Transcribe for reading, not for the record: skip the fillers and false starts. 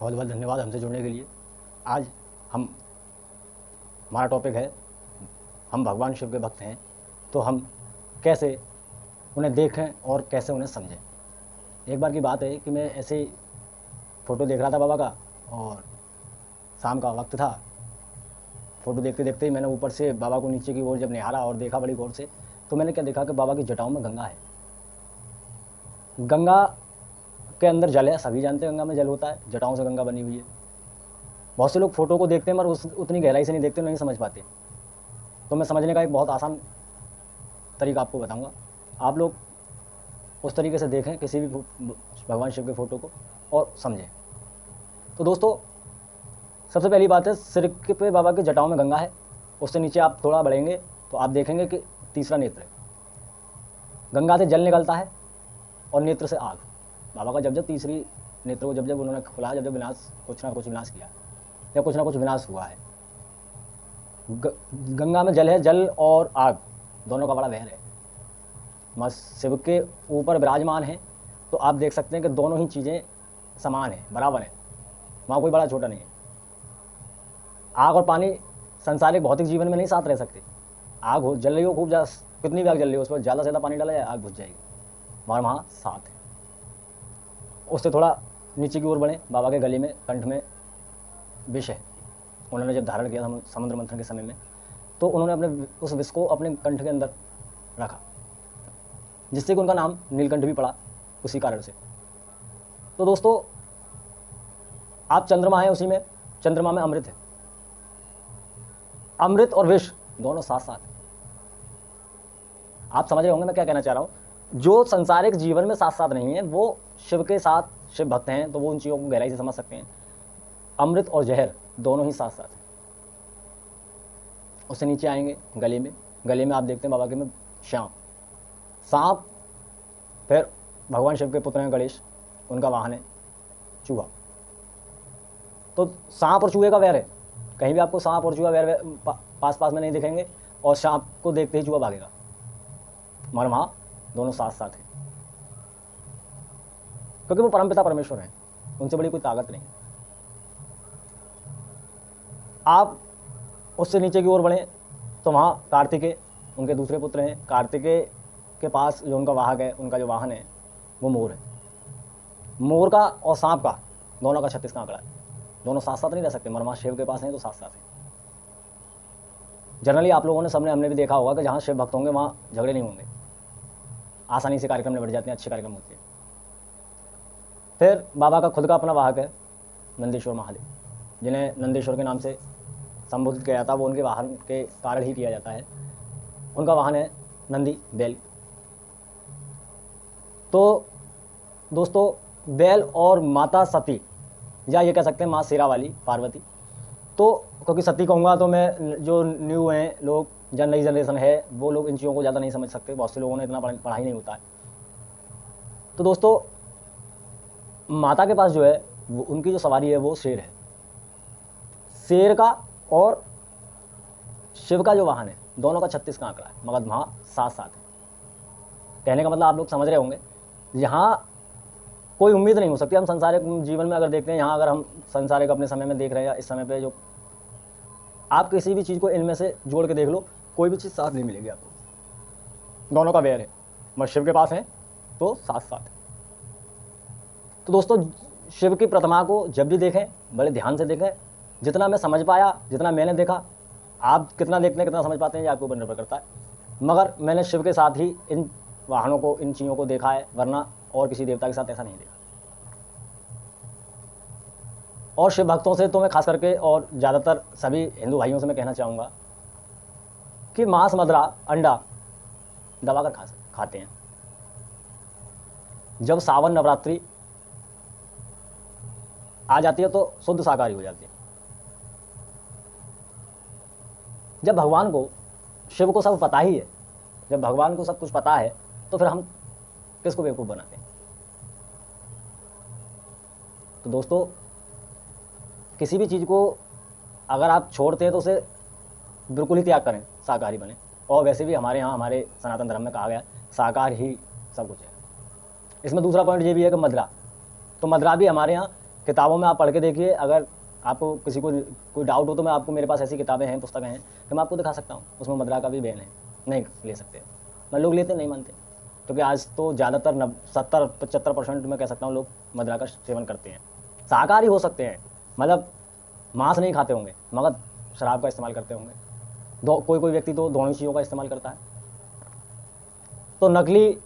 बहुत बहुत धन्यवाद हमसे जुड़ने के लिए। आज हम हमारा टॉपिक है, हम भगवान शिव के भक्त हैं, तो हम कैसे उन्हें देखें और कैसे उन्हें समझें। एक बार की बात है कि मैं ऐसे ही फ़ोटो देख रहा था बाबा का, और शाम का वक्त था। फ़ोटो देखते देखते ही मैंने ऊपर से बाबा को नीचे की ओर जब निहारा और देखा बड़ी गौर से, तो मैंने क्या देखा कि बाबा की जटाओं में गंगा है। गंगा के अंदर जल है, सभी जानते हैं गंगा में जल होता है, जटाओं से गंगा बनी हुई है। बहुत से लोग फ़ोटो को देखते हैं मगर उतनी गहराई से नहीं देखते, नहीं समझ पाते। तो मैं समझने का एक बहुत आसान तरीका आपको बताऊंगा। आप लोग उस तरीके से देखें किसी भी भगवान शिव के फ़ोटो को और समझें। तो दोस्तों, सबसे पहली बात है, सिर के पे बाबा के जटाओं में गंगा है। उससे नीचे आप थोड़ा बढ़ेंगे तो आप देखेंगे कि तीसरा नेत्र है। गंगा से जल निकलता है और नेत्र से आग। बाबा का जब जब तीसरी नेत्र को जब जब उन्होंने खुला, जब जब विनाश, कुछ ना कुछ विनाश किया या कुछ ना कुछ विनाश हुआ है। गंगा में जल है, जल और आग दोनों का बड़ा वहर है। माँ शिव के ऊपर विराजमान है, तो आप देख सकते हैं कि दोनों ही चीज़ें समान हैं, बराबर हैं, वहाँ कोई बड़ा छोटा नहीं है। आग और पानी संसारिक भौतिक जीवन में नहीं साथ रह सकते। आग हो जल रही हो खूब, कितनी भी आग जल रही हो, उस पर ज़्यादा से ज़्यादा पानी डाला जाए आग बुझ जाएगी, मगर वहाँ साथ है। उससे थोड़ा नीचे की ओर बढ़े, बाबा के गले में, कंठ में विष है। उन्होंने जब धारण किया था समुद्र मंथन के समय में, तो उन्होंने अपने उस विष को अपने कंठ के अंदर रखा, जिससे कि उनका नाम नीलकंठ भी पड़ा उसी कारण से। तो दोस्तों, आप चंद्रमा हैं, उसी में चंद्रमा में अमृत है। अमृत और विष दोनों साथ साथ हैं। आप समझ रहे होंगे मैं क्या कहना चाह रहा हूँ। जो संसारिक जीवन में साथ साथ नहीं है, वो शिव के साथ, शिव भक्त हैं तो वो उन चीज़ों को गहराई से समझ सकते हैं। अमृत और जहर दोनों ही साथ साथ हैं। उससे नीचे आएंगे गले में, गले में आप देखते हैं बाबा के में श्याम, सांप। फिर भगवान शिव के पुत्र हैं गणेश, उनका वाहन है चूहा। तो सांप और चूहे का वैर है। कहीं भी आपको सांप और चूहा वैर पास पास में नहीं दिखेंगे, और सांप को देखते ही चूहा भागेगा, मगर वहाँ दोनों साथ साथ हैं, क्योंकि वो परमपिता परमेश्वर हैं, उनसे बड़ी कोई ताकत नहीं। आप उससे नीचे की ओर बढ़ें तो वहाँ कार्तिकेय, उनके दूसरे पुत्र हैं। कार्तिकेय के पास जो उनका वाहक है, उनका जो वाहन है वो मोर है। मोर का और सांप का दोनों का 36 का आंकड़ा है। दोनों साथ साथ नहीं रह सकते, मरमा शिव के पास हैं तो साथ साथ है। जनरली आप लोगों ने, सबने, हमने भी देखा होगा कि जहाँ शिव भक्त होंगे वहाँ झगड़े नहीं होंगे, आसानी से कार्यक्रम निबट जाते हैं, अच्छे कार्यक्रम होते हैं। फिर बाबा का खुद का अपना वाहक है नंदेश्वर महादेव, जिन्हें नंदेश्वर के नाम से संबोधित किया जाता है, वो उनके वाहन के कारण ही किया जाता है। उनका वाहन है नंदी, बैल। तो दोस्तों, बैल और माता सती, या ये कह सकते हैं माँ शेरा वाली पार्वती। तो क्योंकि सती कहूँगा तो मैं, जो न्यू हैं लोग, नई जनरेशन है, वो लोग इन चीज़ों को ज़्यादा नहीं समझ सकते, बहुत से लोगों ने इतना पढ़ाई नहीं होता है। तो दोस्तों, माता के पास जो है, वो उनकी जो सवारी है वो शेर है। शेर का और शिव का जो वाहन है, दोनों का 36 का आंकड़ा है, मगर वहाँ साथ साथ है। कहने का मतलब आप लोग समझ रहे होंगे, यहाँ कोई उम्मीद नहीं हो सकती। हम संसारिक जीवन में अगर देखते हैं, यहाँ अगर हम संसारिक अपने समय में देख रहे हैं, या इस समय पे जो आप किसी भी चीज़ को इनमें से जोड़ के देख लो, कोई भी चीज़ साथ नहीं मिलेगी आपको। दोनों का वैर है, मगर शिव के पास है तो साथ साथ है। तो दोस्तों, शिव की प्रतिमा को जब भी देखें, बड़े ध्यान से देखें। जितना मैं समझ पाया, जितना मैंने देखा, आप कितना देखते हैं, कितना समझ पाते हैं, ये आपके ऊपर निर्भर करता है। मगर मैंने शिव के साथ ही इन वाहनों को, इन चीज़ों को देखा है, वरना और किसी देवता के साथ ऐसा नहीं देखा। और शिव भक्तों से तो मैं खास करके, और ज़्यादातर सभी हिंदू भाइयों से मैं कहना चाहूँगा कि मांस, मदरा, अंडा दबाकर खाते हैं। जब सावन नवरात्रि आ जाती है तो शुद्ध शाकाहारी हो जाती है। जब भगवान को, शिव को सब पता ही है, जब भगवान को सब कुछ पता है, तो फिर हम किसको बेवकूफ़ बनाते हैं। तो दोस्तों, किसी भी चीज़ को अगर आप छोड़ते हैं तो उसे बिल्कुल ही त्याग करें, शाकाहारी बने। और वैसे भी हमारे यहाँ, हमारे सनातन धर्म में कहा गया शाकाहार ही सब कुछ है। इसमें दूसरा पॉइंट ये भी है कि मदरा, तो मदरा भी हमारे यहाँ किताबों में आप पढ़ के देखिए, अगर आपको किसी को कोई डाउट हो तो मैं आपको, मेरे पास ऐसी किताबें हैं, पुस्तकें हैं कि मैं आपको दिखा सकता हूँ, उसमें मदिरा का भी बैन है, नहीं ले सकते। मैं लोग लेते नहीं मानते, क्योंकि आज तो ज़्यादातर 70-75% मैं कह सकता हूँ लोग मदिरा का सेवन करते हैं। शाकाहारी हो सकते हैं, मतलब मांस नहीं खाते होंगे, मगर शराब का इस्तेमाल करते होंगे। कोई कोई व्यक्ति तो दोनों चीज़ों का इस्तेमाल करता है। तो नकली